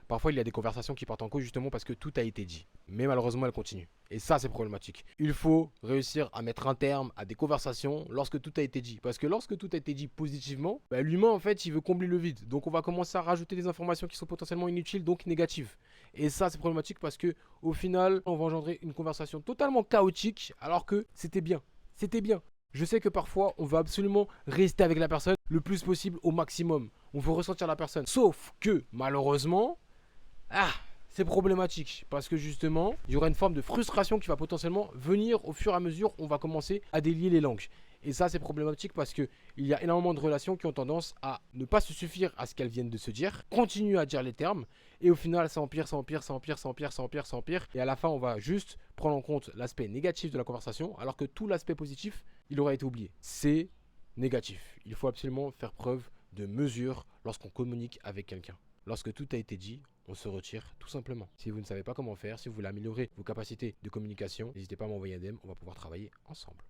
Parfois, il y a des conversations qui partent en couille justement parce que tout a été dit. Mais malheureusement, elles continuent. Et ça, c'est problématique. Il faut réussir à mettre un terme à des conversations lorsque tout a été dit. Parce que lorsque tout a été dit positivement, bah, l'humain, en fait, il veut combler le vide. Donc, on va commencer à rajouter des informations qui sont potentiellement inutiles, donc négatives. Et ça, c'est problématique parce que au final, on va engendrer une conversation totalement chaotique alors que c'était bien. C'était bien. Je sais que parfois, on veut absolument rester avec la personne le plus possible au maximum. On veut ressentir la personne. Sauf que, malheureusement, c'est problématique. Parce que justement, il y aura une forme de frustration qui va potentiellement venir au fur et à mesure où on va commencer à délier les langues. Et ça, c'est problématique parce qu'il y a énormément de relations qui ont tendance à ne pas se suffire à ce qu'elles viennent de se dire, continuer à dire les termes, et au final, ça empire, ça empire, ça empire, ça empire, ça empire, ça empire. Et à la fin, on va juste prendre en compte l'aspect négatif de la conversation, alors que tout l'aspect positif, il aura été oublié. C'est négatif. Il faut absolument faire preuve de mesure lorsqu'on communique avec quelqu'un. Lorsque tout a été dit, on se retire tout simplement. Si vous ne savez pas comment faire, si vous voulez améliorer vos capacités de communication, n'hésitez pas à m'envoyer un DM, on va pouvoir travailler ensemble.